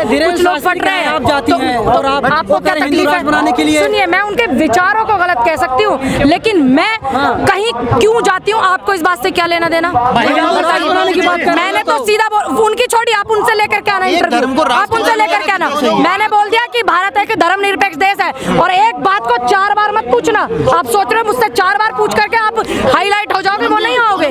कुछ लोग फट रहे हैं, आप जाती हैं और आपको क्या तकलीफ है बनाने के लिए? सुनिए, मैं उनके विचारों को गलत कह सकती हूँ, लेकिन मैं कहीं क्यों जाती हूँ, आपको इस बात से क्या लेना देना? मैंने तो सीधा उनकी छोड़ी, आप उनसे लेकर क्या ना इंटरव्यू, आप उनसे लेकर क्या ना। मैंने बोल दिया कि भारत एक धर्मनिरपेक्ष देश है, और एक बात को 4 बार मत पूछना। आप सोच रहे हो मुझसे 4 बार पूछ करके आप हाईलाइट हो जाओगे, वो नहीं आओगे।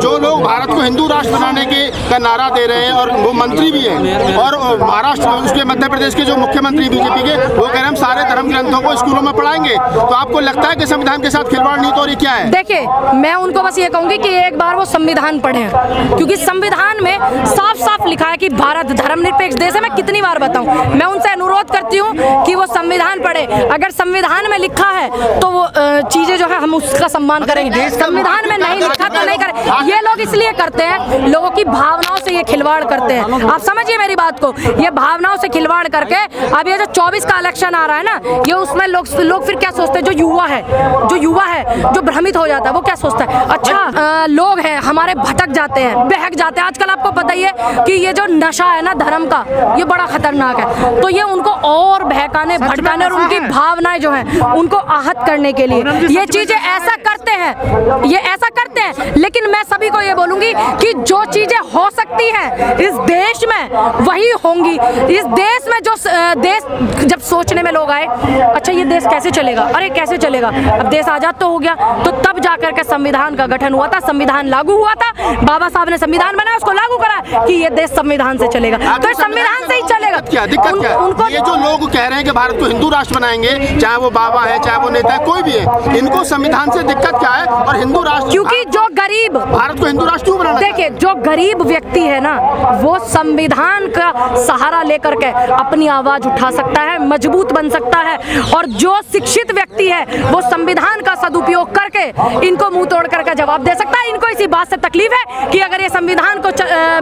जो लोग भारत को हिंदू राष्ट्र बनाने का नारा दे रहे हैं, और वो मंत्री भी हैं, और महाराष्ट्र उसके मध्य प्रदेश के जो मुख्यमंत्री बीजेपी के, वो कह रहे हैं हम सारे धर्म ग्रंथों को स्कूलों में पढ़ाएंगे, तो आपको लगता है कि संविधान के साथ खिलवाड़ नहीं तो और ये क्या है? देखिए, मैं उनको बस ये कहूंगी कि एक बार वो संविधान पढ़ें, क्योंकि संविधान में साफ साफ लिखा है कि भारत धर्मनिरपेक्ष देश है। मैं कितनी बार बताऊं, मैं उनसे अनुरोध करती हूं कि वो संविधान पढ़े। अगर संविधान में लिखा है तो वो चीजें जो है हम उसका सम्मान करेंगे, संविधान में नहीं लिखा तो नहीं करें। ये लोग इसलिए करते हैं, लोगों की भावनाओं से ये खिलवाड़ करते हैं। आप समझिए मेरी बात को, ये भावनाओं से खिलवाड़ करके अब ये जो 24 का इलेक्शन आ रहा है ना, ये उसमें लोग फिर क्या सोचते हैं, जो युवा है जो भ्रमित हो जाता है, वो क्या सोचता है, अच्छा लोग हैं हमारे भटक जाते हैं, बहक जाते हैं। आजकल आपको पता ही है कि ये जो नशा है ना धर्म का, ये बड़ा खतरनाक है, तो ये उनको और बहकाने भटकाने और उनकी भावनाएं जो हैं उनको आहत करने के लिए ये चीजें ऐसा करते हैं। लेकिन मैं सभी को ये बोलूंगी कि जो चीजें हो सकती हैं इस देश में वही होंगी। इस देश में जो देश जब सोचने में लोग आए, अच्छा ये देश कैसे चलेगा, अरे कैसे चलेगा, अब देश आजाद तो हो गया, तो तब जाकर के संविधान का गठन हुआ था, संविधान लागू हुआ था, बाबा साहब ने संविधान बनाया, उसको लागू करा कि ये देश संविधान से चलेगा, तो संविधान से ही चलेगा। क्या दिक्कत क्या है? उनको ये जो लोग कह रहे हैं कि भारत को हिंदू राष्ट्र बनाएंगे, चाहे वो बाबा है चाहे वो नेता है, कोई भी है, इनको संविधान से दिक्कत क्या है? और हिंदू राष्ट्र, क्योंकि जो गरीब, भारत को हिंदू राष्ट्र क्यों बनाना? देखिए, जो गरीब व्यक्ति है ना, वो संविधान का सहारा लेकर के अपनी आवाज उठा सकता है, मजबूत बन सकता है, और जो शिक्षित व्यक्ति है वो संविधान का सदुपयोग करके इनको मुंह तोड़ करके जवाब दे सकता है। इनको इसी बात से तकलीफ है कि अगर ये संविधान को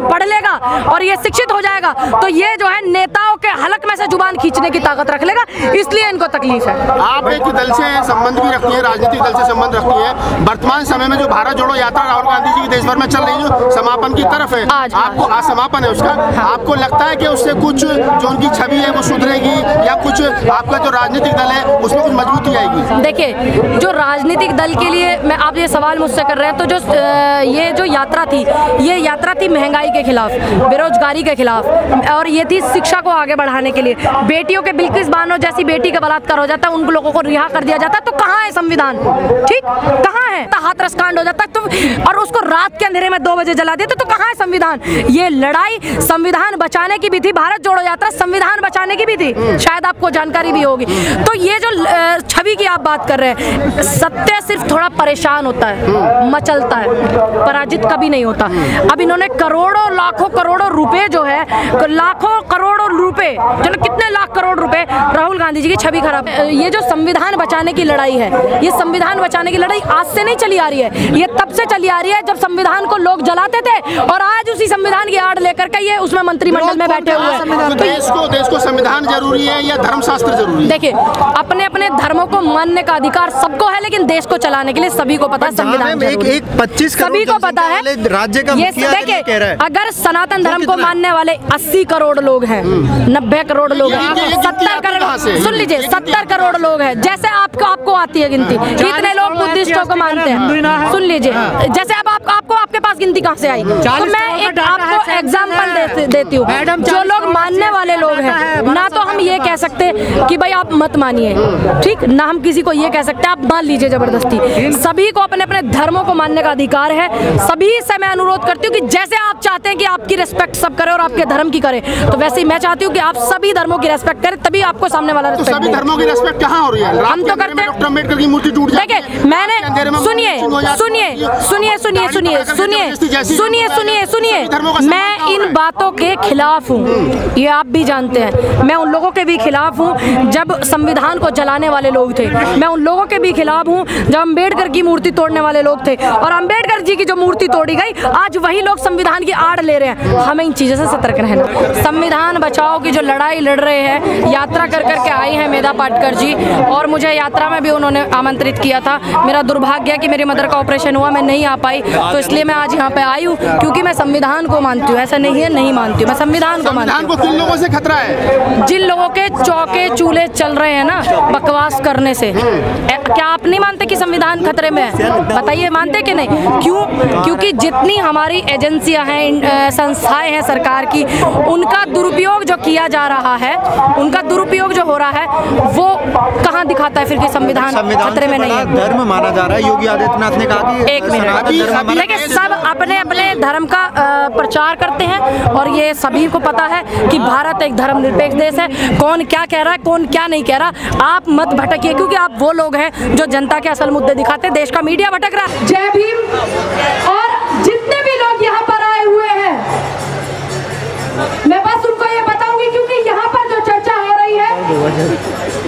पढ़ लेगा और ये शिक्षित हो जाएगा तो ये जो है नेताओं के हलक में से जुबान खींचने की ताकत रख लेगा, इसलिए इनको तकलीफ है। आप एक दल से संबंध भी रखती है, राजनीतिक दल से संबंध रखती है। वर्तमान समय में जो भारत जोड़ो यात्रा राहुल गांधी जी की देश भर में चल रही है, जो समापन की तरफ है, आपको आज समापन है उसका, आपको लगता है कि उससे कुछ जो उनकी छवि है वो सुधरेगी, या कुछ आपका जो राजनीतिक दल है उसमें कुछ मजबूती आएगी? देखिए, जो राजनीतिक दल के लिए मैं, आप ये सवाल मुझसे कर रहे हैं, तो जो ये जो यात्रा थी, ये यात्रा थी महंगाई के खिलाफ, बेरोजगारी के खिलाफ, और ये थी शिक्षा को आगे बढ़ाने के लिए। बेटियों के बिल्किस बानो जैसी बेटी का बलात्कार हो जाता है, उन लोगों को रिहा कर दिया जाता है, तो कहाँ है संविधान? ठीक, कहाँ है? हाथरस कांड हो जाता है तो, और उसको रात के अंधेरे में 2 बजे जला देते, तो कहाँ है संविधान? ये लड़ाई संविधान बचाने की भी थी, भारत जोड़ो यात्रा संविधान बचाने की भी थी, शायद आपको जानकारी भी होगी। तो ये जो छवि की आप बात कर रहे हैं, सत्य सिर्फ थोड़ा परेशान होता है, मचलता है, पराजित कभी नहीं होता। अब इन्होंने करोड़ों लाखों करोड़ों रुपए जो है, लाखों करोड़ों रुपए, चलो कितने लाख करोड़ रुपए राहुल गांधी जी की छवि खराब। ये जो संविधान बचाने की लड़ाई है, ये संविधान बचाने की लड़ाई आज से नहीं चली आ रही है, ये तब से चली आ रही है जब संविधान को लोग जलाते थे, और आज उसी संविधान की आड़ लेकर के ये उसमें मंत्रिमंडल में बैठे हुए हैं। तो देश को संविधान जरूरी है या धर्मशास्त्र जरूरी है? देखिए, अपने अपने धर्मों को मानने का अधिकार सबको है, लेकिन देश को चलाने के लिए सभी को पता है संविधान एक 25 सभी को पता है राज्य का मुखिया कह रहा है। अगर सनातन धर्म को मानने वाले 80 करोड़ लोग हैं, 90 करोड़ लोग हैं, 70 करोड़, सुन लीजिए, 70 करोड़ लोग हैं, जैसे आपको आती है गिनती, कितने लोग बुद्धिस्टों को मानते हैं, सुन लीजिए, जैसे अब आपको आपके पास गिनती कहाँ से आई? तो मैं एक आपको एग्जाम्पल देती हूँ, जो लोग मानने वाले लोग हैं ना, तो हम ये कह सकते कि भाई आप मत मानिए, ठीक ना, हम किसी को ये कह सकते आप मान लीजिए जबरदस्ती। सभी को अपने अपने धर्मों को मानने का अधिकार है। सभी से मैं अनुरोध करती हूँ कि जैसे आप चाहते हैं कि आपकी रिस्पेक्ट सब करे और आपके धर्म की करे, तो वैसे ही मैं चाहती हूँ कि आप सभी धर्मों की रिस्पेक्ट करें, तभी आपको सामने वाला रिस्पेक्ट सभी धर्मों की रिस्पेक्ट कहाँ हो रही है? हम तो करते हैं। डॉक्टर अम्बेडकर की मूर्ति टूट जाती है। देखिए, मैंने सुनिए, मैं इन बातों के खिलाफ हूँ, ये आप भी जानते हैं। मैं उन लोगों के भी खिलाफ हूँ जब संविधान को जलाने वाले लोग थे, मैं उन लोगों के भी खिलाफ हूँ जब अम्बेडकर की मूर्ति तोड़ने वाले लोग थे, और अम्बेडकर जी की जो मूर्ति तोड़ी गई, आज वही लोग संविधान की आड़ ले रहे हैं। हमें इन चीजों से सतर्क रहना। संविधान बचाओगे की जो लड़ाई लड़ रहे हैं, यात्रा कर करके आई हैं मेधा पाटकर जी, और मुझे यात्रा में भी उन्होंने आमंत्रित किया था। मेरा दुर्भाग्य है कि मेरी मदर का ऑपरेशन हुआ, मैं नहीं आ पाई, तो इसलिए मैं आज यहाँ पे आई हूँ, क्योंकि मैं संविधान को मानती हूँ। ऐसा नहीं है नहीं मानती हूँ, मैं संविधान को मानती हूँ। किन लोगों से खतरा है? जिन लोगों के चौके चूल्हे चल रहे हैं ना बकवास करने से, क्या आप नहीं मानते कि संविधान खतरे में है? बताइए, मानते कि नहीं? क्यों? क्योंकि जितनी हमारी एजेंसियां हैं, संस्थाएं हैं सरकार की, उनका दुरुपयोग जो किया जा रहा है, उनका दुरुपयोग जो हो रहा है, वो कहाँ दिखाता है फिर कि संविधान खतरे में नहीं है? धर्म माना जा रहा है। योगी आदित्यनाथ ने कहा कि एक मिनट, देखिए सब अपने अपने धर्म का प्रचार करते हैं, और ये सभी को पता है कि भारत एक धर्मनिरपेक्ष देश है। कौन क्या कह रहा है, कौन क्या नहीं कह रहा, आप मत भटकिए, क्योंकि आप वो लोग हैं जो जनता के असल मुद्दे दिखाते हैं। देश का मीडिया भटक रहा है। जय भीम। और जितने भी लोग यहाँ पर आए हुए हैं, मैं बस उनको ये बताऊंगी, क्योंकि यहाँ पर जो चर्चा हो रही है